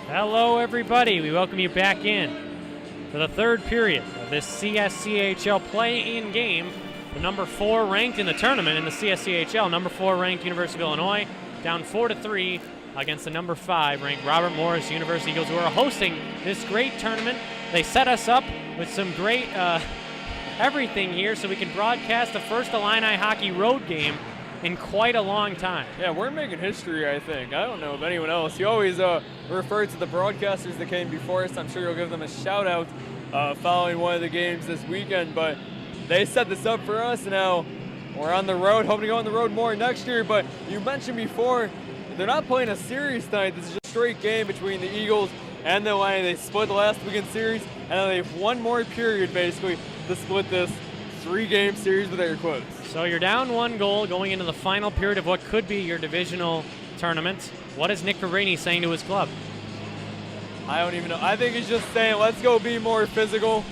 Hello, everybody. We welcome you back in for the third period of this CSCHL play-in game. The number 4 ranked in the tournament in the CSCHL, number 4 ranked University of Illinois, down 4-3 against the number 5 ranked Robert Morris University Eagles, who are hosting this great tournament. They set us up with some great everything here so we can broadcast the first Illini hockey road game in quite a long time. Yeah, we're making history, I think. I don't know of anyone else. You always refer to the broadcasters that came before us. I'm sure you'll give them a shout-out following one of the games this weekend, but they set this up for us. Now we're on the road, hoping to go on the road more next year, but you mentioned before, they're not playing a series tonight. This is just a straight game between the Eagles and the Illini. They split the last weekend series, and then they have one more period, basically, to split this 3-game series with air quotes. So you're down 1 goal going into the final period of what could be your divisional tournament. What is Nick Fabrini saying to his club? I don't even know. I think he's just saying, let's go be more physical.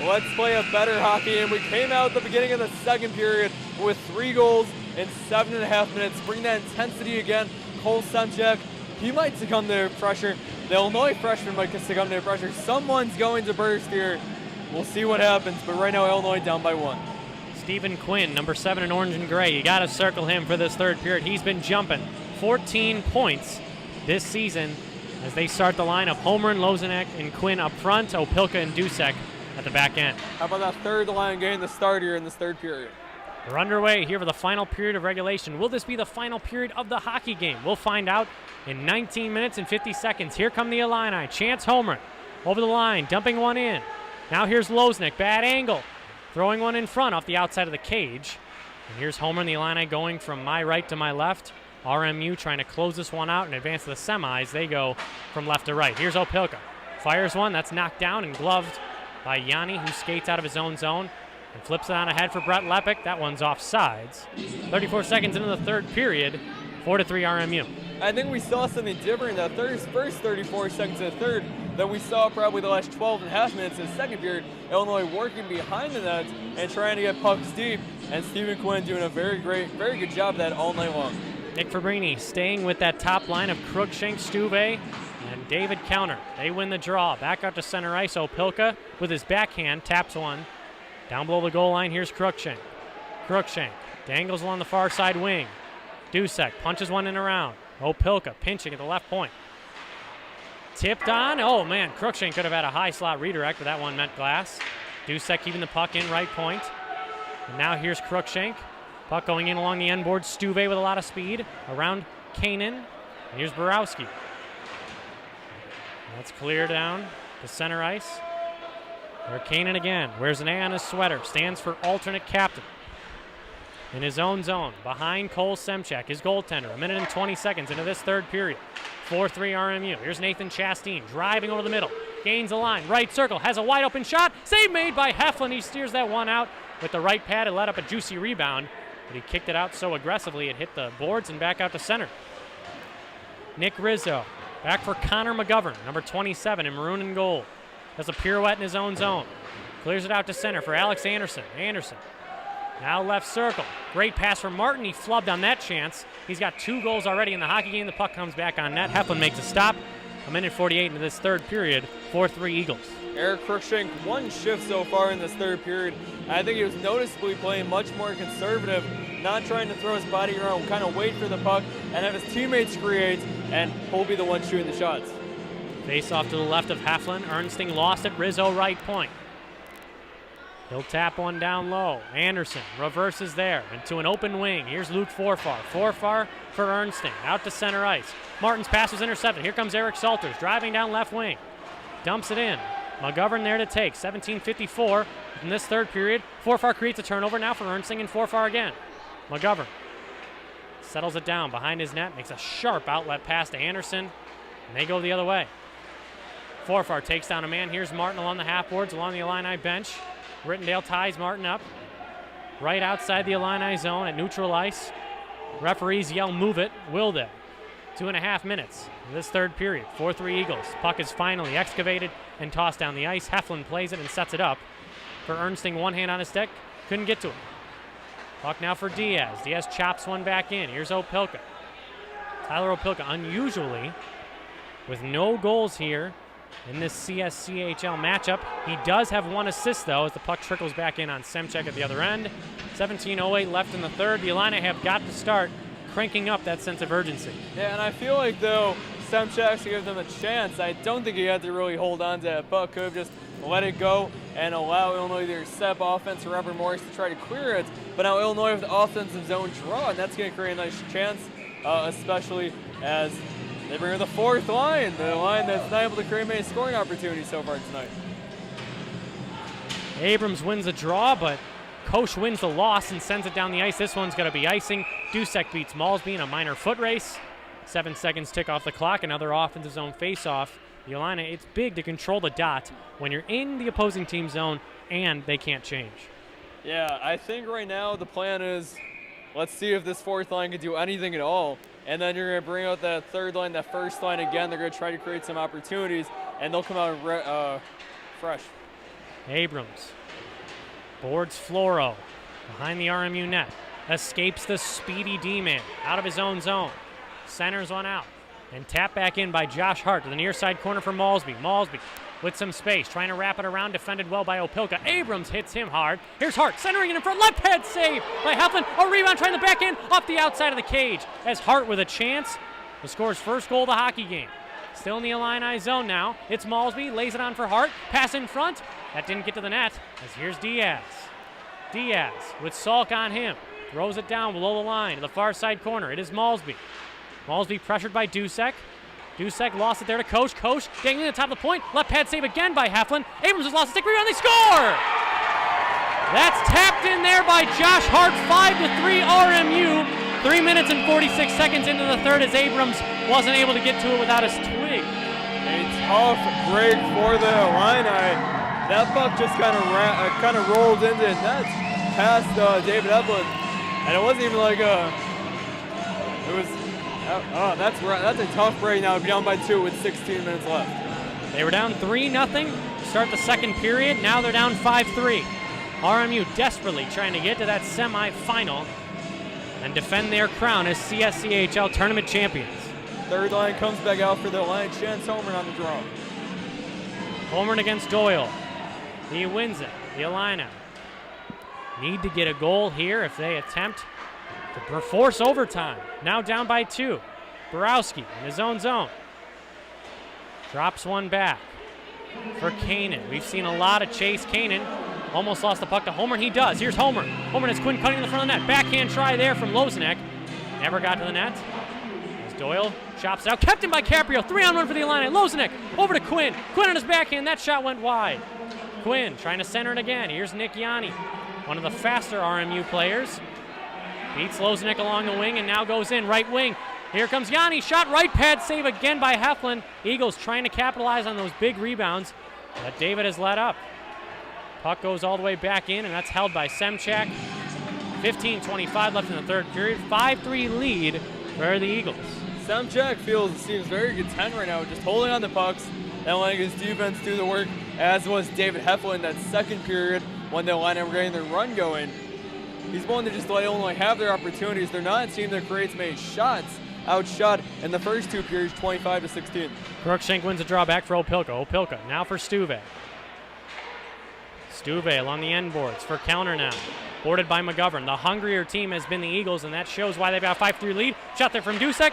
Let's play a better hockey. And we came out at the beginning of the second period with 3 goals in 7.5 minutes. Bring that intensity again. Cole Semchak, he might succumb to pressure. The Illinois freshman might succumb to pressure. Someone's going to burst here. We'll see what happens. But right now, Illinois down by 1. Stephen Quinn, number 7 in orange and gray. You got to circle him for this third period. He's been jumping 14 points this season as they start the lineup. Homer and Lozenek and Quinn up front, Opilka and Dusek at the back end. How about that third line getting the start here in this third period? We're underway here for the final period of regulation. Will this be the final period of the hockey game? We'll find out in 19 minutes and 50 seconds. Here come the Illini. Chance Homer over the line, dumping one in. Now here's Lozenek, bad angle. Throwing one in front off the outside of the cage. And here's Homer and the Illini going from my right to my left. RMU trying to close this one out and advance to the semis. They go from left to right. Here's Opilka. Fires one. That's knocked down and gloved by Yanni, who skates out of his own zone and flips it on ahead for Brett Lepic. That one's off sides. 34 seconds into the third period. 4-3 RMU. I think we saw something different in that first 34 seconds of the third that we saw probably the last 12.5 minutes in the second period. Illinois working behind the net and trying to get pucks deep, and Stephen Quinn doing a very good job of that all night long. Nick Fabrini staying with that top line of Cruikshank, Stuve, and David Counter. They win the draw. Back out to center ice. Opilka with his backhand taps one. Down below the goal line, here's Cruikshank. Cruikshank dangles along the far side wing. Dusek punches one in around. Opilka pinching at the left point. Tipped on. Oh, man, Cruikshank could have had a high slot redirect, but that one meant glass. Dusek keeping the puck in right point. And now here's Cruikshank. Puck going in along the end board. Stuve with a lot of speed around Kanan. And here's Borowski. That's clear down to center ice. There Kanan again. Wears an A on his sweater. Stands for alternate captain. In his own zone, behind Cole Semchak, his goaltender. 1 minute and 20 seconds into this third period. 4-3 RMU. Here's Nathan Chastain driving over the middle. Gains the line, right circle, has a wide open shot. Save made by Heflin. He steers that one out with the right pad. It let up a juicy rebound, but he kicked it out so aggressively it hit the boards and back out to center. Nick Rizzo, back for Connor McGovern, number 27 in maroon and gold. Does a pirouette in his own zone. Clears it out to center for Alex Anderson. Anderson. Now left circle. Great pass from Martin. He flubbed on that chance. He's got 2 goals already in the hockey game. The puck comes back on net. Heflin makes a stop. 1 minute 48 into this third period. 4-3 Eagles. Erich Cruikshank, 1 shift so far in this third period. I think he was noticeably playing much more conservative, not trying to throw his body around, kind of wait for the puck and have his teammates create, and he'll be the one shooting the shots. Face off to the left of Heflin. Ernsting lost at Rizzo right point. He'll tap one down low. Anderson reverses there into an open wing. Here's Luke Forfar. Forfar for Ernsting. Out to center ice. Martin's pass was intercepted. Here comes Eric Salters driving down left wing. Dumps it in. McGovern there to take. 17:54 in this third period. Forfar creates a turnover now for Ernsting and Forfar again. McGovern settles it down behind his net. Makes a sharp outlet pass to Anderson. And they go the other way. Forfar takes down a man. Here's Martin along the half boards along the Illini bench. Rittendale ties Martin up right outside the Illini zone at neutral ice. Referees yell, move it. Will they? 2.5 minutes in this third period. 4-3 Eagles. Puck is finally excavated and tossed down the ice. Heflin plays it and sets it up for Ernsting. One hand on his stick. Couldn't get to it. Puck now for Diaz. Diaz chops one back in. Here's Opilka. Tyler Opilka, unusually, with no goals here in this CSCHL matchup. He does have 1 assist, though, as the puck trickles back in on Semchek at the other end. 17:08 left in the third. The Illini have got to start cranking up that sense of urgency. Yeah, and I feel like, though, Semchek to give them a chance, I don't think he had to really hold on to that puck. Could have just let it go and allow Illinois either set up offense or Robert Morris to try to clear it. But now Illinois with the offensive zone draw, and that's going to create a nice chance, especially as they bring in the 4th line, the line that's not able to create many scoring opportunities so far tonight. Abrams wins the draw, but Cohn wins the loss and sends it down the ice. This one's going to be icing. Dusek beats Malsby in a minor foot race. 7 seconds tick off the clock. Another offensive zone face-off. The Illini, it's big to control the dot when you're in the opposing team zone and they can't change. Yeah, I think right now the plan is, let's see if this 4th line can do anything at all. And then you're going to bring out that 3rd line, that 1st line again. They're going to try to create some opportunities, and they'll come out fresh. Abrams boards Floro behind the RMU net. Escapes the speedy D-man out of his own zone. Centers one out. And tapped back in by Josh Hart to the near side corner for Malsby. Malsby with some space, trying to wrap it around, defended well by Opilka. Abrams hits him hard. Here's Hart, centering it in front. Left pad save by Heflin. A rebound trying to back in off the outside of the cage. As Hart with a chance to score his first goal of the hockey game. Still in the Illini zone now. It's Malsby, lays it on for Hart. Pass in front. That didn't get to the net, as here's Diaz. Diaz with Salk on him. Throws it down below the line to the far side corner. It is Malsby. Malsby pressured by Dusek. Dusek lost it there to Cohn. Cohn dangling at the top of the point. Left pad save again by Heflin. Abrams has lost a stick rebound. They score! That's tapped in there by Josh Hart. 5-3 RMU. 3 minutes and 46 seconds into the third as Abrams wasn't able to get to it without his twig. A tough break for the Illini. That puck just kind of rolled into the net past David Heflin. And it wasn't even like it was. Oh, that's a tough break now. Down by 2 with 16 minutes left. They were down 3-0 to start the second period. Now they're down 5-3. RMU desperately trying to get to that semifinal and defend their crown as CSCHL tournament champions. 3rd line comes back out for the line. Chance Homer on the draw. Homer against Doyle. He wins it. The Illini need to get a goal here if they attempt to force overtime. Now down by 2. Borowski in his own zone. Drops one back for Kanan. We've seen a lot of chase. Kanan almost lost the puck to Homer, and he does. Here's Homer. Homer has Quinn cutting in the front of the net. Backhand try there from Lozenek. Never got to the net. As Doyle chops it out. Kept in by Caprio. 3-on-1 for the Illini. Lozenek over to Quinn. Quinn on his backhand. That shot went wide. Quinn trying to center it again. Here's Nick Yanni, one of the faster RMU players. Beats Lozenek along the wing and now goes in right wing. Here comes Yanni. Shot right pad save again by Heflin. Eagles trying to capitalize on those big rebounds that David has let up. Puck goes all the way back in, and that's held by Semchek. 15:25 left in the third period. 5-3 lead for the Eagles. Semchek seems very content right now, just holding on the pucks and letting his defense do the work, as was David Heflin that second period when the Illini were getting their run going. He's willing to just let Illinois have their opportunities. They're not a team that creates many shots. Outshot in the first 2 periods, 25-16. Crookshank wins a draw back for Opilka. Opilka now for Stuve. Stuve along the end boards for counter now. Boarded by McGovern. The hungrier team has been the Eagles, and that shows why they've got a 5-3 lead. Shot there from Dusek.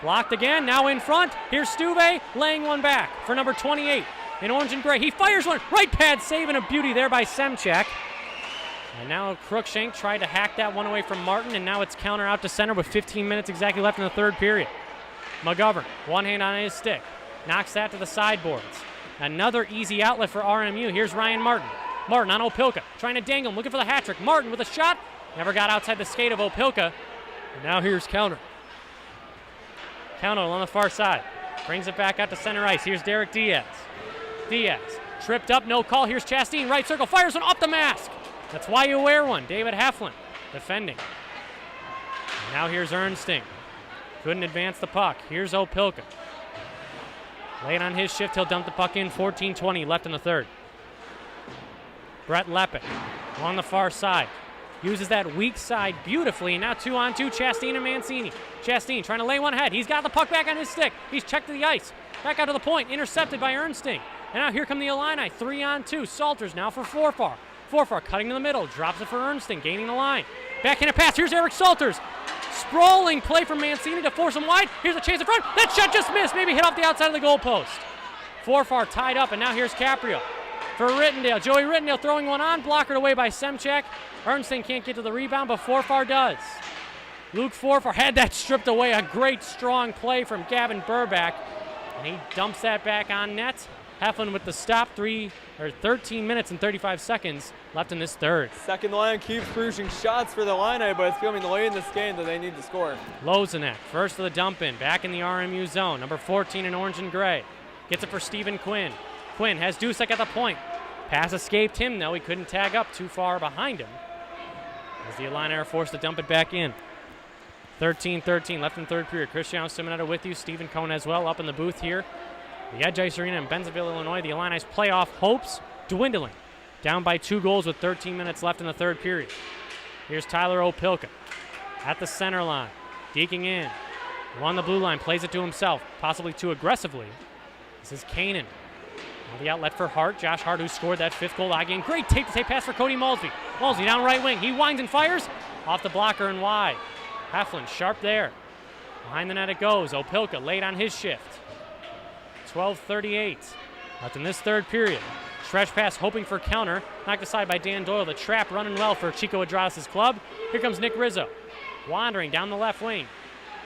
Blocked again. Now in front. Here's Stuve laying one back for number 28 in orange and gray. He fires one. Right pad save and a beauty there by Semchek. And now Crookshank tried to hack that one away from Martin, and now it's counter out to center with 15 minutes exactly left in the third period. McGovern, one hand on his stick, knocks that to the sideboards. Another easy outlet for RMU. Here's Ryan Martin. Martin on Opilka, trying to dangle him, looking for the hat trick. Martin with a shot, never got outside the skate of Opilka. And now here's Counter. Counter on the far side, brings it back out to center ice. Here's Derek Diaz. Diaz, tripped up, no call. Here's Chastain, right circle, fires one off the mask. That's why you wear one. David Heflin defending. And now here's Ernsting. Couldn't advance the puck. Here's Opilka. Late on his shift, he'll dump the puck in. 14:20 left in the third. Brett Lepic on the far side. uses that weak side beautifully. And now 2-on-2, Chastain and Mancini. Chastain trying to lay one ahead. He's got the puck back on his stick. He's checked to the ice. Back out to the point, intercepted by Ernsting. And now here come the Illini, 3-on-2. Salters now for Forfar. Forfar cutting to the middle, drops it for Ernsting, gaining the line. Backhand pass, here's Erich Salters. Sprawling play from Mancini to force him wide. Here's a chase in front. That shot just missed, maybe hit off the outside of the goalpost. Forfar tied up, and now here's Caprio for Rittendale. Joey Rittendale throwing one on, blockered away by Semchek. Ernsting can't get to the rebound, but Forfar does. Luke Forfar had that stripped away. A great strong play from Gavin Burback, and he dumps that back on net. Heflin with the stop, 13 minutes and 35 seconds left in this third. Second line keeps cruising shots for the Illini, but it's becoming late in this game that they need to score. Lozanek, first of the dump in, back in the RMU zone. Number 14 in orange and gray. Gets it for Stephen Quinn. Quinn has Dusek at the point. Pass escaped him, though. He couldn't tag up too far behind him, as the Illini are forced to dump it back in. 13-13 left in third period. Cristiano Simonetta with you. Stephen Cohn as well up in the booth here. The Edge Ice Arena in Bentonville, Illinois. The Illini's playoff hopes dwindling. Down by 2 goals with 13 minutes left in the third period. Here's Tyler Opilka at the center line. Deking in. Along the blue line, plays it to himself, possibly too aggressively. This is Kanan. Now the outlet for Hart. Josh Hart, who scored that 5th goal of the game. Great tape-to-tape pass for Cody Malsby. Malsby down right wing. He winds and fires. Off the blocker and wide. Heflin sharp there. Behind the net it goes. Opilka late on his shift. 12:38 left in this third period. Stretch pass hoping for counter. Knocked aside by Dan Doyle. The trap running well for Chico Adradas' club. Here comes Nick Rizzo. Wandering down the left wing.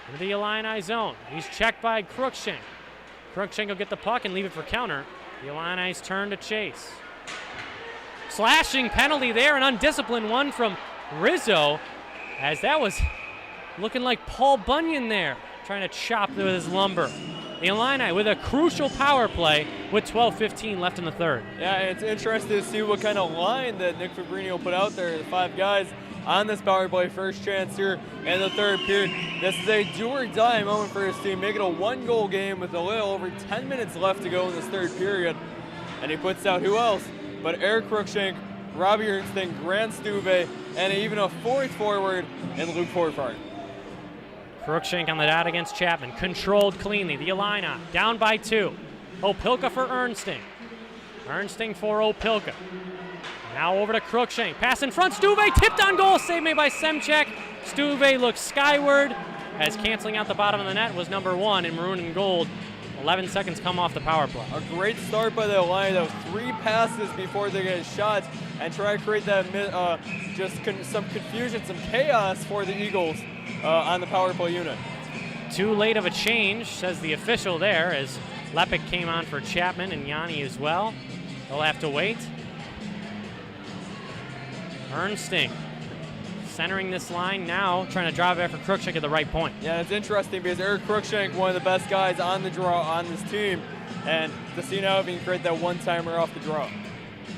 Into the Illini zone. He's checked by Cruikshank. Cruikshank will get the puck and leave it for counter. The Illini's turn to chase. Slashing penalty there. An undisciplined one from Rizzo. As that was looking like Paul Bunyan there. Trying to chop with his lumber. The Illini with a crucial power play with 12:15 left in the third. Yeah, it's interesting to see what kind of line that Nick Fabrini put out there. The 5 guys on this power play, first chance here in the third period. This is a do-or-die moment for his team. Make it a 1-goal game with a little over 10 minutes left to go in this third period. And he puts out who else but Eric Cruikshank, Robbie Ernsting, Grant Stuve, and even a 4th forward in Luke Forfar. Cruikshank on the dot against Chapman. Controlled cleanly. The Illini down by 2. Opilka for Ernsting. Ernsting for Opilka. Now over to Cruikshank. Pass in front. Stuve tipped on goal. Save made by Semchek. Stuve looks skyward as canceling out the bottom of the net was number 1 in maroon and gold. 11 seconds come off the power play. A great start by the Illini, though. 3 passes before they get shot and try to create that some confusion, some chaos for the Eagles on the power play unit. Too late of a change, says the official there, as Lepic came on for Chapman and Yanni as well. They'll have to wait. Ernsting centering this line now, trying to drive after Cruikshank at the right point. Yeah, it's interesting because Eric Cruikshank, one of the best guys on the draw on this team, and to see now if he can create that one-timer off the draw.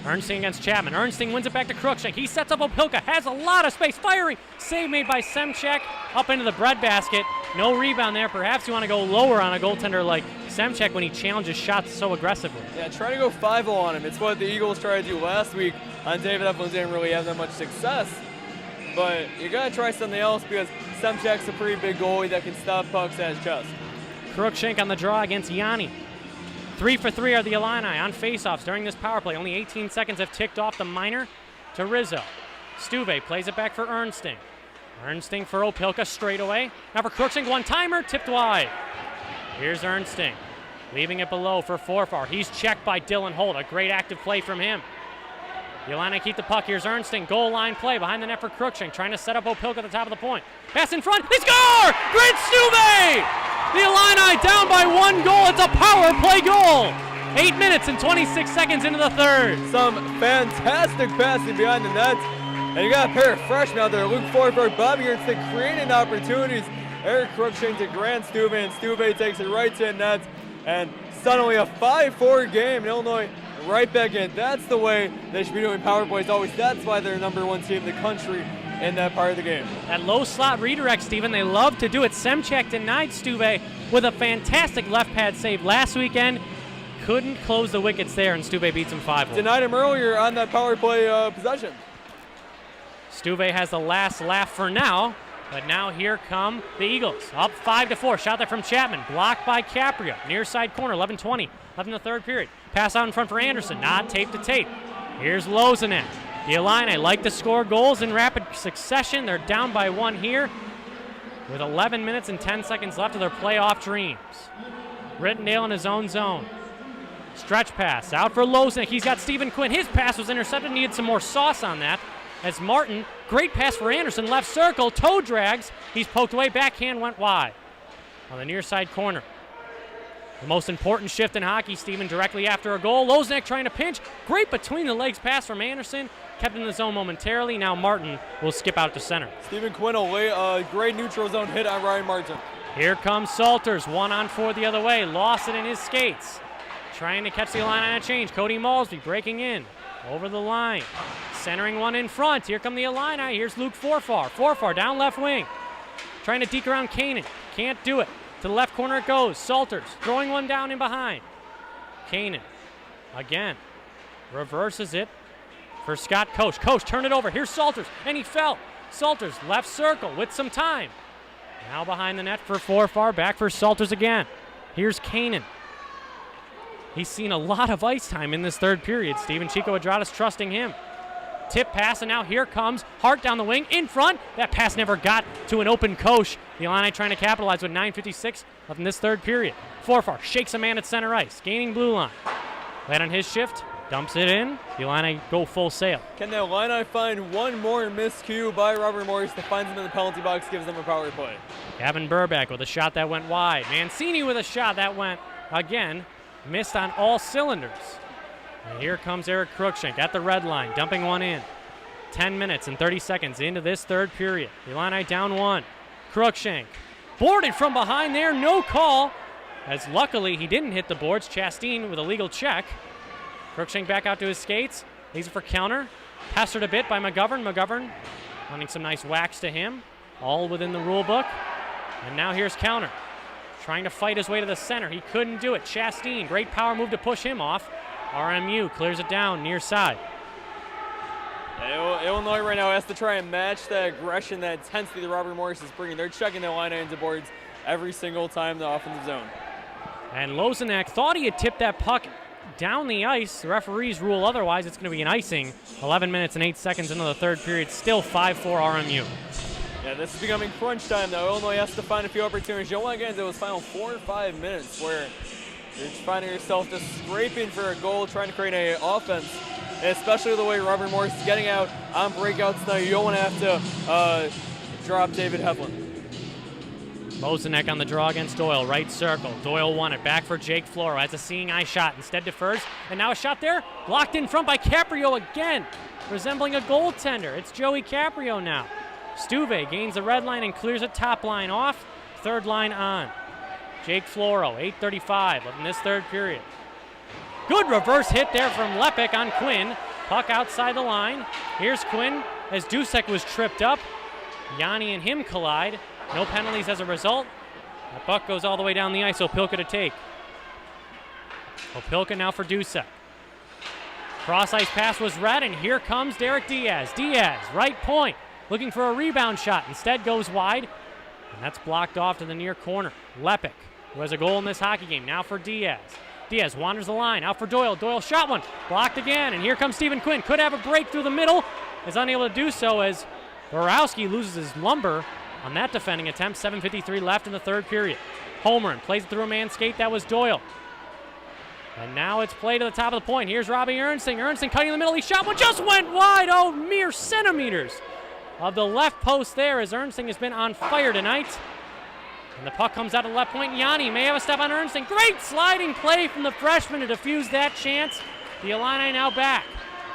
Ernsting against Chapman. Ernsting wins it back to Cruikshank. He sets up Opilka, has a lot of space, firing. Save made by Semchek up into the breadbasket. No rebound there. Perhaps you want to go lower on a goaltender like Semchek when he challenges shots so aggressively. Yeah, try to go 5-0 on him. It's what the Eagles tried to do last week on David Eflin. Didn't really have that much success. But you got to try something else because Semchek's a pretty big goalie that can stop pucks at his chest. Cruikshank on the draw against Yanni. 3 for 3 are the Illini on faceoffs during this power play. Only 18 seconds have ticked off the minor to Rizzo. Stuve plays it back for Ernsting. Ernsting for Opilka straight away. Now for Cruikshank, one-timer, tipped wide. Here's Ernsting, leaving it below for Forfar. He's checked by Dylan Holt. A great active play from him. The Illini keep the puck. Here's Ernsting. Goal line play behind the net for Cruikshank. Trying to set up Opilka at the top of the point. Pass in front. They score! Grant Stuve! The Illini down by 1 goal. It's a power play goal. 8 minutes and 26 seconds into the third. Some fantastic passing behind the net. And you got a pair of freshmen out there. Luke Forfar, Bobby Ernsting creating opportunities. Eric Cruikshank to Grant Stuve, and Stuve takes it right to the net. And suddenly a 5-4 game in Illinois. Right back in. That's the way they should be doing power plays always. That's why they're number 1 team in the country in that part of the game. That low slot redirect, Steven, they love to do it. Semchek denied Stuve with a fantastic left pad save last weekend. Couldn't close the wickets there, and Stuve beats him 5-1. Denied him earlier on that power play possession. Stuve has the last laugh for now, but now here come the Eagles. Up 5-4. Shot there from Chapman. Blocked by Caprio. Near side corner. 11:20 left in the third period. Pass out in front for Anderson. Not tape to tape. Here's Lozenek. The Illini like to score goals in rapid succession. They're down by 1 here with 11 minutes and 10 seconds left of their playoff dreams. Rittendale in his own zone. Stretch pass out for Lozenek. He's got Stephen Quinn. His pass was intercepted. Needed some more sauce on that. As Martin, great pass for Anderson, left circle, toe drags. He's poked away, backhand went wide on the near side corner. The most important shift in hockey, Stephen, directly after a goal. Lozenek trying to pinch. Great between the legs pass from Anderson. Kept in the zone momentarily. Now Martin will skip out to center. Stephen Quinn will lay a great neutral zone hit on Ryan Martin. Here comes Salters, 1-on-4 the other way. Lost it in his skates. Trying to catch the line on a change. Cody Malsby breaking in. Over the line. Centering one in front. Here come the Illini. Here's Luke Forfar. Forfar down left wing. Trying to deke around Kanan. Can't do it. To the left corner it goes. Salters throwing one down in behind. Kanan again. Reverses it for Scott Koch. Koch turned it over. Here's Salters. And he fell. Salters left circle with some time. Now behind the net for Forfar. Back for Salters again. Here's Kanan. He's seen a lot of ice time in this third period. Steven Chico Adradas trusting him. Tip pass, and now here comes Hart down the wing, in front. That pass never got to an open Koch. The Illini trying to capitalize with 9:56 left in this third period. Forfar shakes a man at center ice, gaining blue line. Led on his shift, dumps it in. The Illini go full sail. Can the Illini find one more miscue by Robert Morris that finds them in the penalty box, gives them a power play? Gavin Burback with a shot that went wide. Mancini with a shot that went, again, missed on all cylinders. And here comes Erich Cruikshank at the red line, dumping one in. 10 minutes and 30 seconds into this third period. The Illini down 1. Cruikshank boarded from behind there, no call. As luckily he didn't hit the boards. Chastain with a legal check. Cruikshank back out to his skates. Leaves it for counter. Pestered a bit by McGovern. McGovern running some nice whacks to him. All within the rule book. And now here's counter. Trying to fight his way to the center. He couldn't do it. Chastain, great power move to push him off. RMU clears it down near side. Illinois right now has to try and match that aggression, that intensity that Robert Morris is bringing. They're checking the line into boards every single time the offensive zone. And Lozenek thought he had tipped that puck down the ice. The referees rule otherwise. It's going to be an icing. 11 minutes and 8 seconds into the third period. Still 5-4 RMU. Yeah, this is becoming crunch time, though. Illinois has to find a few opportunities. You don't want to get into those final 4 or 5 minutes where you're finding yourself just scraping for a goal, trying to create an offense. And especially the way Robert Morris is getting out on breakouts now. You don't want to have to drop David Heflin. Lozenek on the draw against Doyle. Right circle. Doyle won it. Back for Jake Floro. Has a seeing eye shot. Instead defers. And now a shot there. Blocked in front by Caprio again. Resembling a goaltender. It's Joey Caprio now. Stuve gains the red line and clears a top line off. Third line on. Jake Floro, 8:35 in this third period. Good reverse hit there from Lepek on Quinn. Puck outside the line. Here's Quinn as Dusek was tripped up. Yanni and him collide. No penalties as a result. The puck goes all the way down the ice. Opilka to take. Opilka now for Dusek. Cross ice pass was red, and here comes Derek Diaz. Diaz, right point, looking for a rebound shot. Instead goes wide, and that's blocked off to the near corner. Lepek, who has a goal in this hockey game, now for Diaz. Diaz wanders the line, out for Doyle. Doyle shot one, blocked again, and here comes Stephen Quinn. Could have a break through the middle, is unable to do so as Borowski loses his lumber on that defending attempt. 7:53 left in the third period. Holmgren plays it through a man's skate. That was Doyle. And now it's play to the top of the point. Here's Robbie Ernsting. Ernsting cutting in the middle. He shot one, just went wide. Oh, mere centimeters of the left post there as Ernsting has been on fire tonight. And the puck comes out of the left point. Yanni may have a step on Ernsting. Great sliding play from the freshman to defuse that chance. The Illini now back.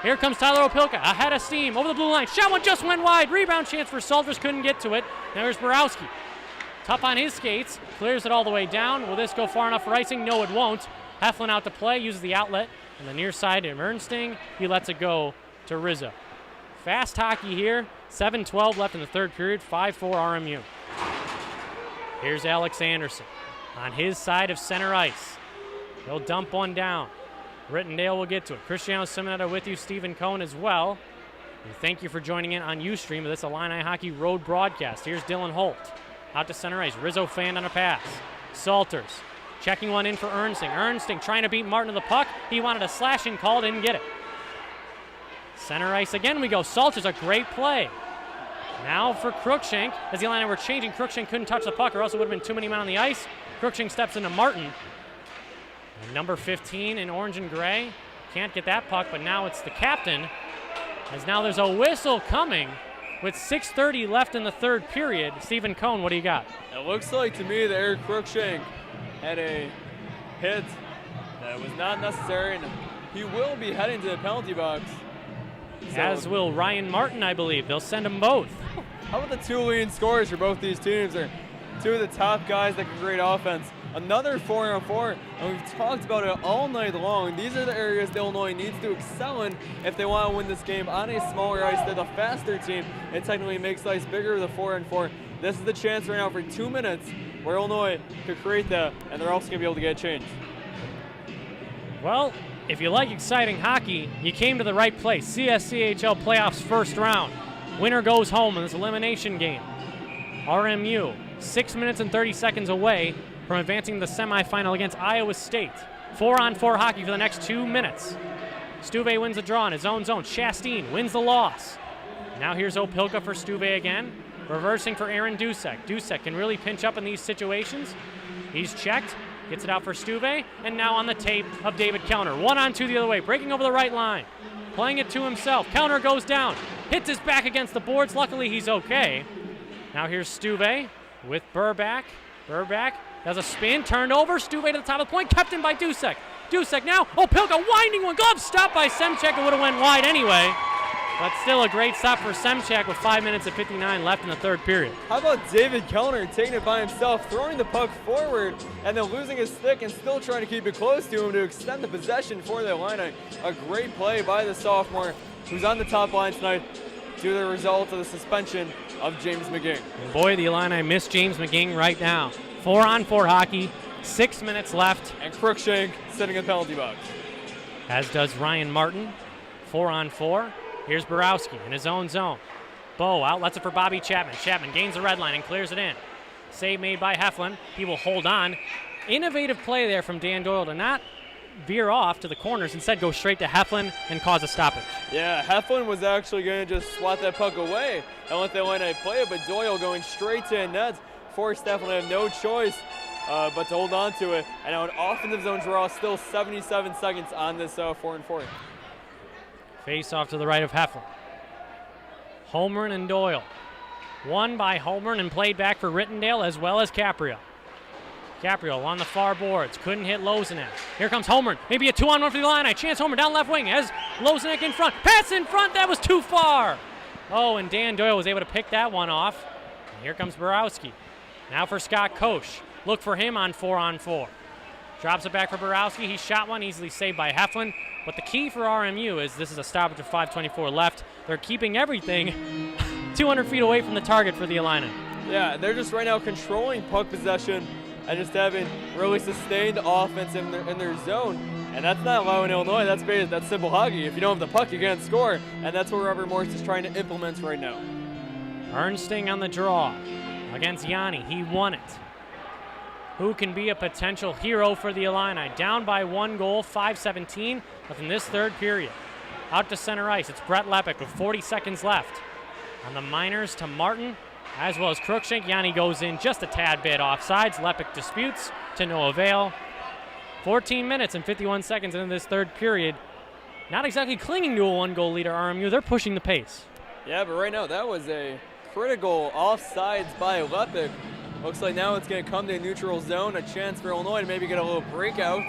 Here comes Tyler Opilka, ahead of steam, over the blue line. Shot one, just went wide. Rebound chance for Salters, couldn't get to it. Now here's Borowski. Tough on his skates, clears it all the way down. Will this go far enough for icing? No, it won't. Heflin out to play, uses the outlet. On the near side of Ernsting, he lets it go to Rizzo. Fast hockey here. 7:12 left in the third period, 5-4 RMU. Here's Alex Anderson on his side of center ice. He'll dump one down. Rittendale will get to it. Cristiano Simonetta with you, Stephen Cohn as well. We thank you for joining in on Ustream of this Illini Hockey Road broadcast. Here's Dylan Holt. Out to center ice. Rizzo fanned on a pass. Salters checking one in for Ernsting. Ernsting trying to beat Martin to the puck. He wanted a slashing call, didn't get it. Center ice again we go. Salters, a great play. Now for Cruikshank. As the Illini were changing, Cruikshank couldn't touch the puck or else it would have been too many men on the ice. Cruikshank steps into Martin. And number 15 in orange and gray. Can't get that puck, but now it's the captain. As now there's a whistle coming with 6:30 left in the third period. Stephen Cohn, what do you got? It looks like to me that Erich Cruikshank had a hit that was not necessary, and he will be heading to the penalty box. As will Ryan Martin, I believe. They'll send them both. How about the two leading scorers for both these teams? They're two of the top guys that can create offense. Another 4-on-4, and we've talked about it all night long. These are the areas that Illinois needs to excel in if they want to win this game on a smaller ice. They're the faster team. It technically makes the ice bigger with a 4-on-4. This is the chance right now for 2 minutes where Illinois could create that, and they're also going to be able to get changed. Well, if you like exciting hockey, you came to the right place. CSCHL playoffs first round. Winner goes home in this elimination game. RMU, 6 minutes and 30 seconds away from advancing to the semifinal against Iowa State. 4-on-4 hockey for the next 2 minutes. Stuve wins the draw in his own zone. Chastain wins the loss. Now here's Opilka for Stuve again. Reversing for Aaron Dusek. Dusek can really pinch up in these situations. He's checked, gets it out for Stuve, and now on the tape of David Kellner. 1-on-2 the other way, breaking over the right line. Playing it to himself. Kellner goes down, hits his back against the boards. Luckily he's okay. Now here's Stuve with Burback. Burback does a spin, turned over, Stuve to the top of the point, kept in by Dusek. Dusek now, Opilka winding one, glove stop by Semchek. It would have went wide anyway, but still a great stop for Semchek with 5 minutes and 59 left in the third period. How about David Kellner taking it by himself, throwing the puck forward, and then losing his stick and still trying to keep it close to him to extend the possession for the Illini. A great play by the sophomore who's on the top line tonight due to the result of the suspension of James McGing. And boy, the Illini miss James McGing right now. 4-on-4 hockey, 6 minutes left. And Cruikshank sitting in the penalty box. As does Ryan Martin. 4-on-4. Here's Borowski in his own zone. Bo outlets it for Bobby Chapman. Chapman gains the red line and clears it in. Save made by Heflin. He will hold on. Innovative play there from Dan Doyle to not veer off to the corners, instead go straight to Heflin and cause a stoppage. Yeah, Heflin was actually going to just swat that puck away and let the Illini play it, but Doyle going straight to net forced Heflin to have no choice but to hold on to it. And now an offensive zone draw, still 77 seconds on this 4-on-4. Face off to the right of Heflin. Holmgren and Doyle. Won by Holmgren and played back for Rittendale as well as Caprio. Caprio on the far boards, couldn't hit Lozenek. Here comes Holmgren, maybe a 2-on-1 for the Illini. Chance Holmgren down left wing as Lozenek in front. Pass in front, that was too far. Oh, and Dan Doyle was able to pick that one off. And here comes Borowski. Now for Scott Koch. Look for him on 4-on-4. Drops it back for Borowski. He shot one, easily saved by Heflin. But the key for RMU is this is a stoppage of 5:24 left. They're keeping everything 200 feet away from the target for the Illini. Yeah, they're just right now controlling puck possession and just having really sustained offense in their zone. And that's not allowing Illinois. That's simple hockey. If you don't have the puck, you can't score. And that's what Robert Morse is trying to implement right now. Ernsting on the draw against Yanni. He won it. Who can be a potential hero for the Illini? Down by 1 goal, 5:17 within this third period. Out to center ice, it's Brett Lepic with 40 seconds left. On the minors to Martin, as well as Cruikshank. Yanni goes in just a tad bit offsides. Lepic disputes to no avail. 14 minutes and 51 seconds into this third period. Not exactly clinging to a 1-goal lead at RMU. They're pushing the pace. Yeah, but right now that was a critical offsides by Lepic. Looks like now it's going to come to a neutral zone, a chance for Illinois to maybe get a little breakout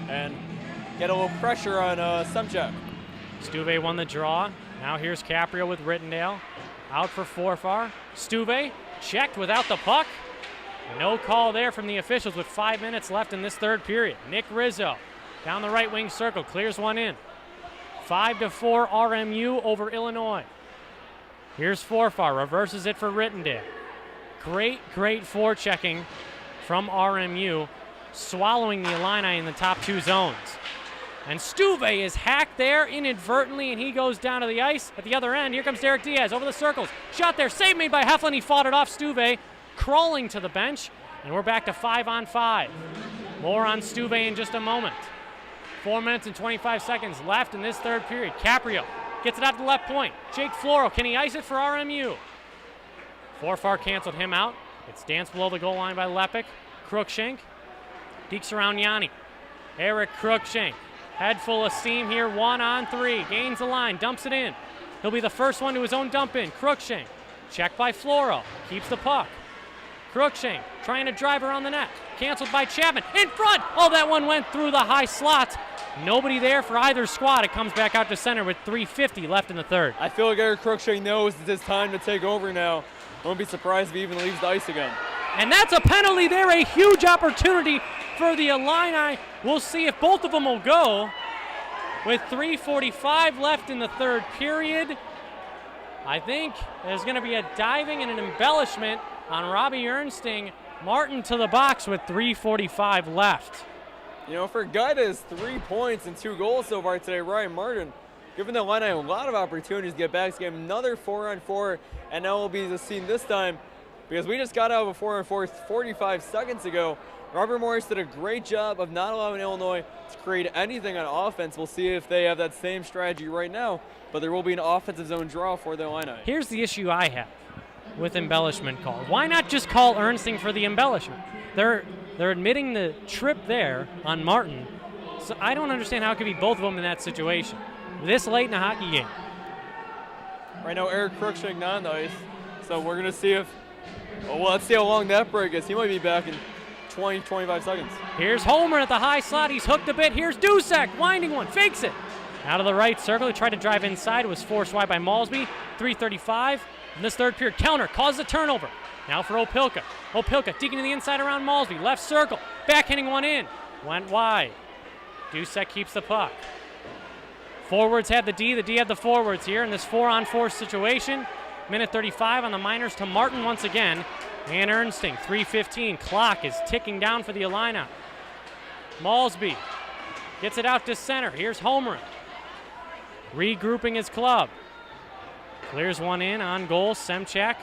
and get a little pressure on Semchek. Stuve won the draw. Now here's Caprio with Rittendale. Out for Forfar. Stuve checked without the puck. No call there from the officials with 5 minutes left in this third period. Nick Rizzo down the right wing circle, clears one in. 5-4 RMU over Illinois. Here's Forfar, reverses it for Rittendale. Great forechecking from RMU, swallowing the Illini in the top 2 zones. And Stuve is hacked there inadvertently, and he goes down to the ice. At the other end, here comes Derek Diaz over the circles. Shot there, save made by Heflin. He fought it off. Stuve crawling to the bench, and we're back to 5-on-5. More on Stuve in just a moment. 4 minutes and 25 seconds left in this third period. Caprio gets it out to the left point. Jake Floro, can he ice it for RMU? Forfar canceled him out. It's danced below the goal line by Lepic. Cruikshank dekes around Yanni. Erich Cruikshank, head full of steam here, 1-on-3. Gains the line, dumps it in. He'll be the first one to his own dump in. Cruikshank, checked by Floro, keeps the puck. Cruikshank trying to drive around the net. Canceled by Chapman. In front! Oh, that one went through the high slot. Nobody there for either squad. It comes back out to center with 3:50 left in the third. I feel like Erich Cruikshank knows it's his time to take over now. Won't be surprised if he even leaves the ice again. And that's a penalty there, a huge opportunity for the Illini. We'll see if both of them will go. With 3:45 left in the third period, I think there's going to be a diving and an embellishment on Robbie Ernsting. Martin to the box with 3:45 left. You know, for a guy that has 3 points and 2 goals so far today, Ryan Martin, giving the Illini a lot of opportunities to get back to game. Another 4-on-4, and now will be the scene this time because we just got out of a 4-on-4 45 seconds ago. Robert Morris did a great job of not allowing Illinois to create anything on offense. We'll see if they have that same strategy right now, but there will be an offensive zone draw for the Illini. Here's the issue I have with embellishment calls. Why not just call Ernsting for the embellishment? They're admitting the trip there on Martin, so I don't understand how it could be both of them in that situation this late in a hockey game. Right now, Erich Cruikshank not on the ice, so we're going to see if, well, let's see how long that break is. He might be back in 20, 25 seconds. Here's Homer at the high slot. He's hooked a bit. Here's Duszek, winding one, fakes it. Out of the right circle, he tried to drive inside. It was forced wide by Malsby. 3:35 in this third period. Kellner causes a turnover. Now for Opilka. Opilka deking to the inside around Malsby. Left circle, backhanding one in. Went wide. Duszek keeps the puck. Forwards had the D had the forwards here in this 4-on-4 situation. Minute 35 on the Miners to Martin once again. And Ernsting, 3:15. Clock is ticking down for the Illini. Malsby gets it out to center. Here's Homer. Regrouping his club. Clears one in on goal. Semchak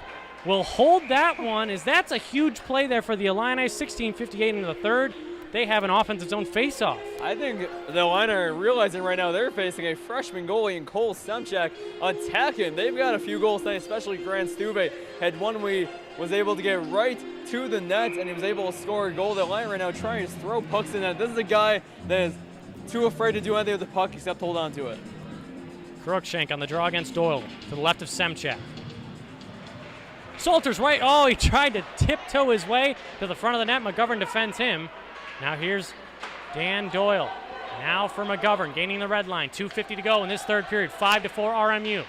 will hold that one, as that's a huge play there for the Illini. 16:58 into the third. They have an offensive zone face-off. I think the Illini are realizing right now they're facing a freshman goalie in Cole Semchak attacking. They've got a few goals tonight, especially Grant Stuve had one where he was able to get right to the net and he was able to score a goal. The Illini right now trying to throw pucks in net. This is a guy that is too afraid to do anything with the puck except hold on to it. Cruikshank on the draw against Doyle to the left of Semchak. Salters right. Oh, he tried to tiptoe his way to the front of the net. McGovern defends him. Now here's Dan Doyle. Now for McGovern, gaining the red line. 2:50 to go in this third period. 5-4 RMU.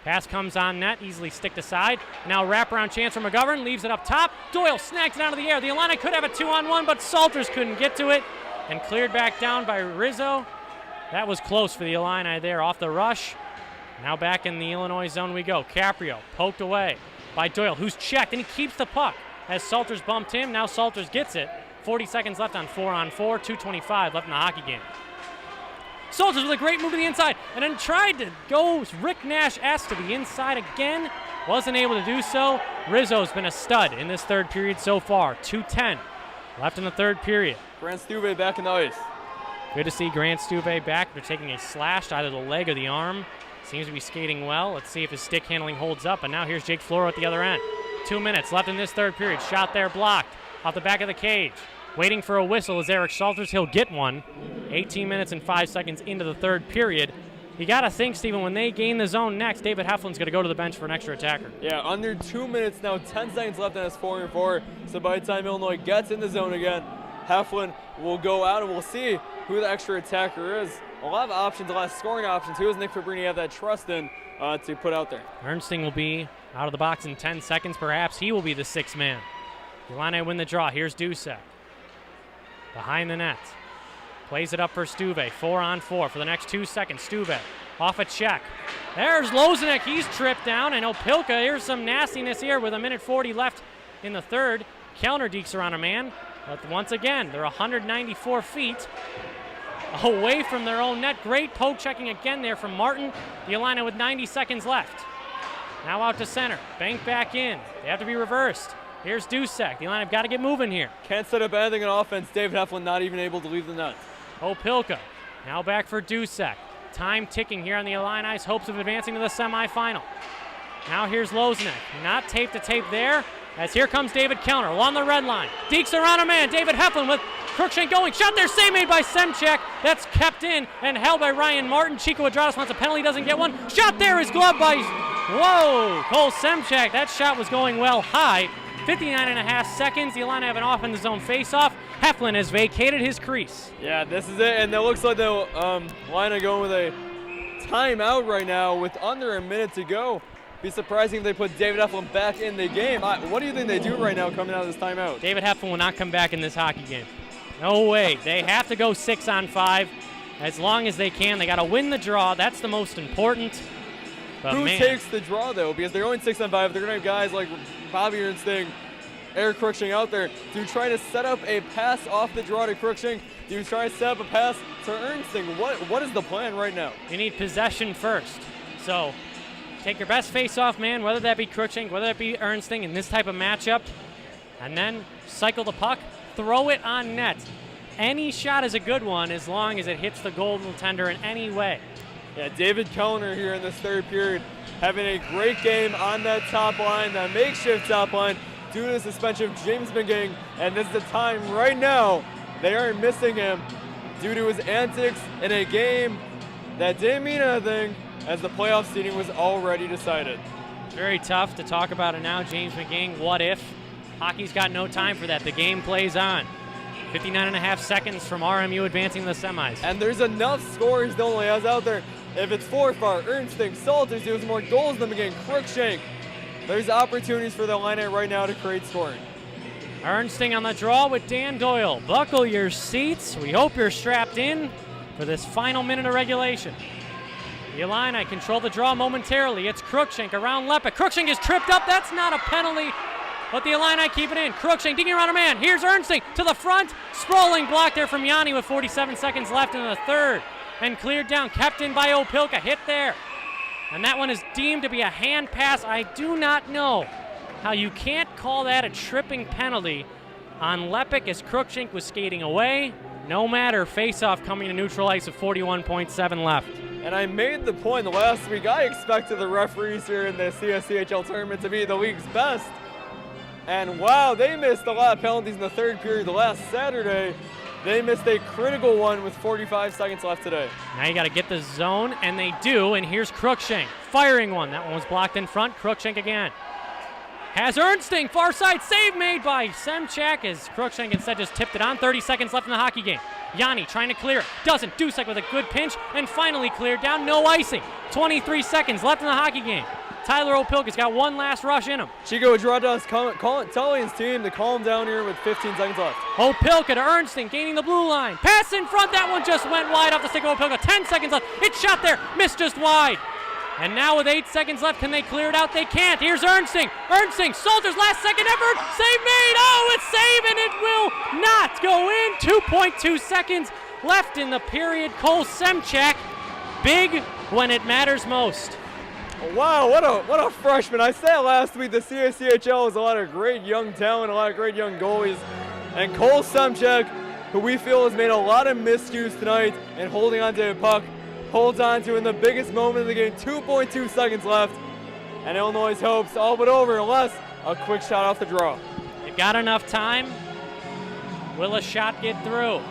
Pass comes on net, easily sticked aside. Now wraparound chance for McGovern, leaves it up top. Doyle snags it out of the air. The Illini could have a 2-on-1, but Salters couldn't get to it and cleared back down by Rizzo. That was close for the Illini there off the rush. Now back in the Illinois zone we go. Caprio poked away by Doyle, who's checked, and he keeps the puck as Salters bumped him. Now Salters gets it. 40 seconds left on 4-on-4, 2:25 left in the hockey game. Salters with a great move to the inside, and then tried to go Rick Nash-esque to the inside again. Wasn't able to do so. Rizzo's been a stud in this third period so far. 2:10 left in the third period. Grant Stuve back in the ice. Good to see Grant Stuve back. They're taking a slash to either the leg or the arm. Seems to be skating well. Let's see if his stick handling holds up. And now here's Jake Floro at the other end. 2 minutes left in this third period. Shot there blocked off the back of the cage. Waiting for a whistle is Eric Salters. He'll get one. 18 minutes and 5 seconds into the third period. You got to think, Stephen, when they gain the zone next, David Heflin's going to go to the bench for an extra attacker. Yeah, under 2 minutes now, 10 seconds left in this 4-on-4. So by the time Illinois gets in the zone again, Heflin will go out and we'll see who the extra attacker is. A lot of options, a lot of scoring options. Who does Nick Fabrini have that trust in to put out there? Ernsting will be out of the box in 10 seconds. Perhaps he will be the sixth man. The Illini win the draw. Here's Duszek. Behind the net. Plays it up for Stuve. 4-on-4 for the next 2 seconds. Stuve off a check. There's Lozenek. He's tripped down. And Opilka, here's some nastiness here with 1:40 left in the third. Kellner dekes around a man. But once again, they're 194 feet. away from their own net. Great poke checking again there from Martin. The Illini with 90 seconds left. Now out to center. Bank back in. They have to be reversed. Here's Dusek. The Illini have got to get moving here. Can't set up anything in offense. David Heflin not even able to leave the net. Opilka now back for Dusek. Time ticking here on the Illini's hopes of advancing to the semifinal. Now here's Loznek. Not tape to tape there, as here comes David Kellner along the red line. Deeks around a man. David Heflin with Cruikshank going. Shot there, save made by Semchak. That's kept in and held by Ryan Martin. Chico Adrados wants a penalty, doesn't get one. Shot there is gloved by, Cole Semchak. That shot was going well high. 59.5 seconds. The Illini have an off in the zone face-off. Heflin has vacated his crease. Yeah, this is it, and it looks like the Illini going with a timeout right now with under a minute to go. Be surprising if they put David Heflin back in the game. What do you think they do right now coming out of this timeout? David Heflin will not come back in this hockey game. No way. They have to go 6-on-5 as long as they can. They got to win the draw. That's the most important. But who takes the draw, though? Because they're going 6-on-5. They're going to have guys like Bobby Ernsting, Erich Cruikshank out there. Do you try to set up a pass off the draw to Cruikshank? Do you try to set up a pass to Ernsting? What is the plan right now? You need possession first. So take your best face-off man, whether that be Cruikshank, whether that be Ernsting in this type of matchup, and then cycle the puck, throw it on net. Any shot is a good one as long as it hits the goaltender in any way. Yeah, David Kellner here in this third period having a great game on that top line, that makeshift top line, due to the suspension of James McGing, and this is the time right now they are missing him due to his antics in a game that didn't mean anything as the playoff seeding was already decided. Very tough to talk about it now. James McGing, what if? Hockey's got no time for that. The game plays on. 59.5 seconds from RMU advancing to the semis. And there's enough scores the only has out there. If it's Forfar, Ernsting, Salters, there's more goals than McGing, Cruikshank. There's opportunities for the Illini right now to create scoring. Ernsting on the draw with Dan Doyle. Buckle your seats. We hope you're strapped in for this final minute of regulation. The Illini control the draw momentarily. It's Cruikshank around Lepek. Cruikshank is tripped up. That's not a penalty, but the Illini keep it in. Cruikshank digging around a man. Here's Ernsting to the front. Sprawling block there from Yanni with 47 seconds left in the third. And cleared down, kept in by Opilka. Hit there. And that one is deemed to be a hand pass. I do not know how you can't call that a tripping penalty on Lepek as Cruikshank was skating away. No matter, face-off coming to neutral ice with 41.7 left. And I made the point last week, I expected the referees here in the CSCHL tournament to be the league's best. And wow, they missed a lot of penalties in the third period last Saturday. They missed a critical one with 45 seconds left today. Now you got to get the zone, and they do, and here's Cruikshank firing one. That one was blocked in front. Cruikshank again. Has Ernsting, far side, save made by Semchak as Cruikshank instead just tipped it on. 30 seconds left in the hockey game. Yanni trying to clear it. Doesn't. Dusek with a good pinch, and finally cleared down. No icing. 23 seconds left in the hockey game. Tyler Opilka's got one last rush in him. Chico Adrados telling his team to calm down here with 15 seconds left. Opilka to Ernsting, gaining the blue line. Pass in front, that one just went wide off the stick of Opilka. 10 seconds left, it's shot there, missed just wide. And now with 8 seconds left, can they clear it out? They can't. Here's Ernsting. Ernsting, Salters, last second effort, save made. Oh, it's save, and it will not go in. 2.2 seconds left in the period. Cole Semchak, big when it matters most. Wow, what a freshman. I said last week the CSCHL has a lot of great young talent, a lot of great young goalies. And Cole Semchak, who we feel has made a lot of miscues tonight and holding on to the puck, holds on to in the biggest moment of the game. 2.2 seconds left. And Illinois' hopes all but over unless a quick shot off the draw. They've got enough time. Will a shot get through?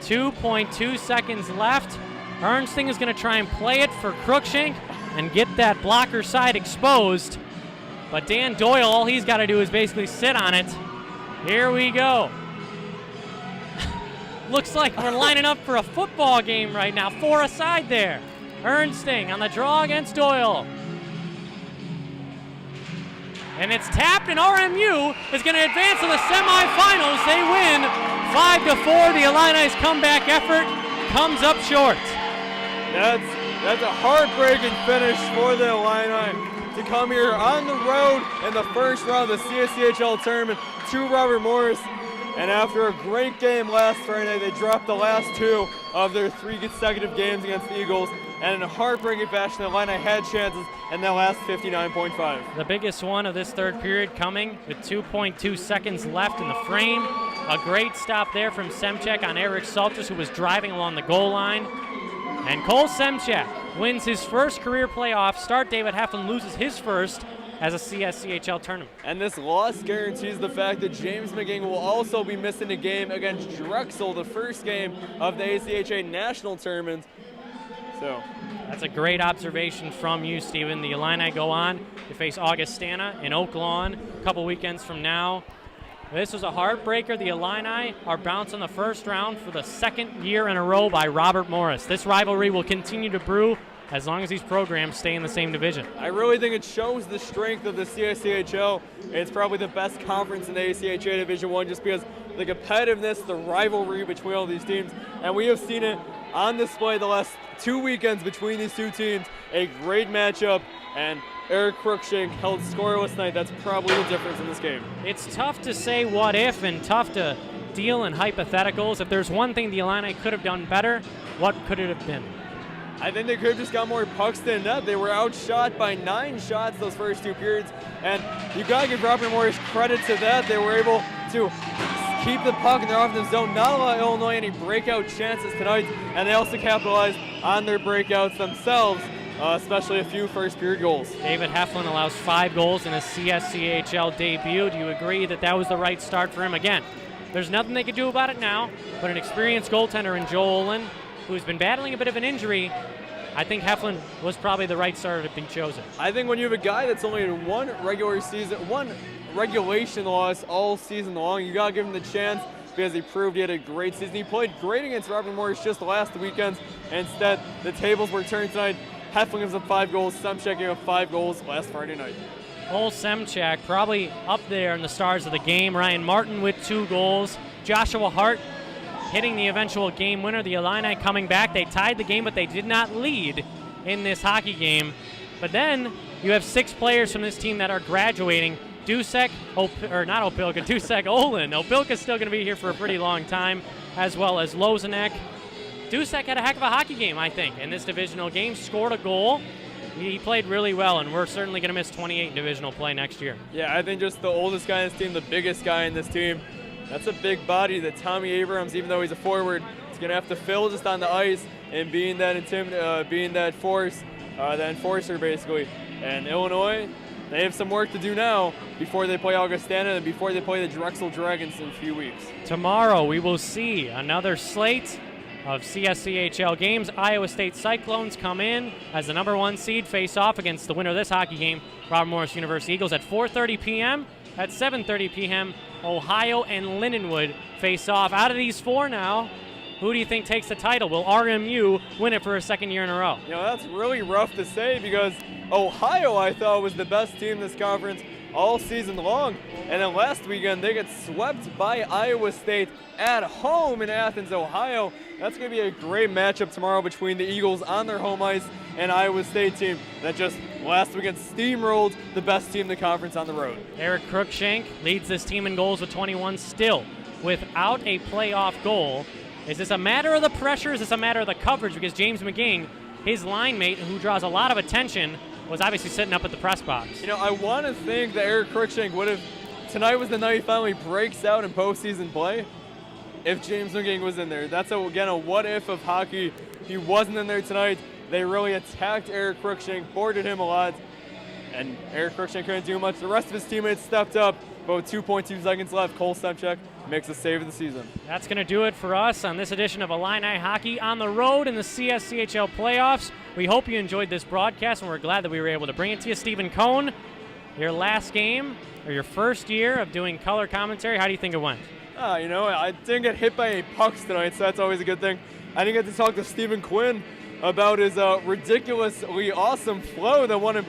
2.2 seconds left. Ernsting is going to try and play it for Cruikshank and get that blocker side exposed. But Dan Doyle, all he's got to do is basically sit on it. Here we go. Looks like we're lining up for a football game right now. 4 aside there. Ernsting on the draw against Doyle. And it's tapped, and RMU is going to advance to the semifinals. They win 5-4. The Illini's comeback effort comes up short. That's a heartbreaking finish for the Illini to come here on the road in the first round of the CSCHL tournament to Robert Morris And after a great game last Friday, they dropped the last 2 of their 3 consecutive games against the Eagles. And in a heartbreaking fashion, the Illini had chances in that last 59.5. The biggest one of this third period coming with 2.2 seconds left in the frame. A great stop there from Semchek on Erich Salters, who was driving along the goal line. And Cole Semchek wins his first career playoff start. David Heflin loses his first as a CSCHL tournament. And this loss guarantees the fact that James McGing will also be missing a game against Drexel, the first game of the ACHA National Tournament. So that's a great observation from you, Stephen. The Illini go on to face Augustana in Oak Lawn a couple weekends from now. This was a heartbreaker. The Illini are bounced in the first round for the second year in a row by Robert Morris. This rivalry will continue to brew as long as these programs stay in the same division. I really think it shows the strength of the CSCHL. It's probably the best conference in the ACHA Division I just because the competitiveness, the rivalry between all these teams, and we have seen it on display the last 2 weekends between these two teams. A great matchup, and Erich Cruikshank held scoreless tonight. That's probably the difference in this game. It's tough to say what if and tough to deal in hypotheticals. If there's one thing the Illini could have done better, what could it have been? I think they could have just got more pucks than net. They were outshot by 9 shots those first 2 periods, and you got to give Robert Morris credit to that. They were able to keep the puck in their offensive zone, not allow Illinois any breakout chances tonight, and they also capitalized on their breakouts themselves, especially a few first period goals. David Heflin allows 5 goals in his CSCHL debut. Do you agree that that was the right start for him? Again, there's nothing they could do about it now, but an experienced goaltender in Joel Olin, who's been battling a bit of an injury, I think Heflin was probably the right starter to be chosen. I think when you have a guy that's only in one regulation loss all season long, you gotta give him the chance because he proved he had a great season. He played great against Robert Morris just the last weekends. Instead, the tables were turned tonight. Heflin gives up 5 goals. Semchek gave up 5 goals last Friday night. Cole Semchek probably up there in the stars of the game. Ryan Martin with 2 goals. Joshua Hart hitting the eventual game winner. The Illini coming back. They tied the game, but they did not lead in this hockey game. But then you have 6 players from this team that are graduating. Dusek, Dusek, Olin. Opilka's still going to be here for a pretty long time, as well as Lozenek. Dusek had a heck of a hockey game, I think, in this divisional game. Scored a goal. He played really well, and we're certainly going to miss 28 in divisional play next year. Yeah, I think just the oldest guy in this team, the biggest guy in this team. That's a big body that Tommy Abrams, even though he's a forward, is going to have to fill just on the ice and being that force, the enforcer basically. And Illinois, they have some work to do now before they play Augustana and before they play the Drexel Dragons in a few weeks. Tomorrow we will see another slate of CSCHL games. Iowa State Cyclones come in as the number 1 seed, face off against the winner of this hockey game, Robert Morris University Eagles, at 4:30 p.m. At 7:30 p.m., Ohio and Lindenwood face off. Out of these 4 now, who do you think takes the title? Will RMU win it for a second year in a row? You know, that's really rough to say because Ohio, I thought, was the best team in this conference all season long. And then last weekend, they get swept by Iowa State at home in Athens, Ohio. That's going to be a great matchup tomorrow between the Eagles on their home ice and Iowa State team that just last weekend steamrolled the best team in the conference on the road. Erich Cruikshank leads this team in goals with 21, still without a playoff goal. Is this a matter of the pressure? Is this a matter of the coverage? Because James McGing, his line mate, who draws a lot of attention, was obviously sitting up at the press box. You know, I want to think that Erich Cruikshank would have, tonight was the night he finally breaks out in postseason play. If James McGing was in there, that's again a what if of hockey. He wasn't in there tonight. They really attacked Erich Cruikshank, boarded him a lot, and Erich Cruikshank couldn't do much. The rest of his teammates stepped up. About 2.2 seconds left. Cole Semchek makes the save of the season. That's going to do it for us on this edition of Illini Hockey on the road in the CSCHL playoffs. We hope you enjoyed this broadcast, and we're glad that we were able to bring it to you. Stephen Cohn, your last game, or your first year of doing color commentary, how do you think it went? You know, I didn't get hit by any pucks tonight, so that's always a good thing. I didn't get to talk to Stephen Quinn about his ridiculously awesome flow that won him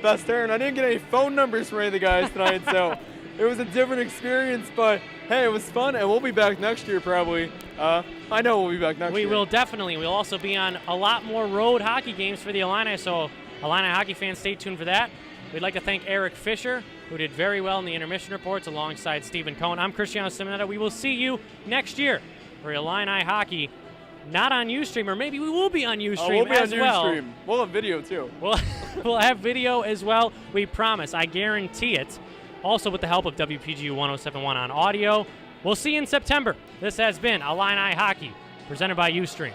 Best Hair, and I didn't get any phone numbers from any of the guys tonight, so it was a different experience, but hey, it was fun, and we'll be back next year probably. I know we'll be back next year. We will definitely. We'll also be on a lot more road hockey games for the Illini, so Illini hockey fans, stay tuned for that. We'd like to thank Erich Fisher, who did very well in the intermission reports alongside Stephen Cohn. I'm Cristiano Simonetta. We will see you next year for Illini Hockey, not on Ustream, or maybe we will be on Ustream we'll be as on well. Ustream. We'll have video too. We'll have video as well. We promise. I guarantee it. Also with the help of WPGU 1071 on audio. We'll see you in September. This has been Illini Hockey, presented by Ustream.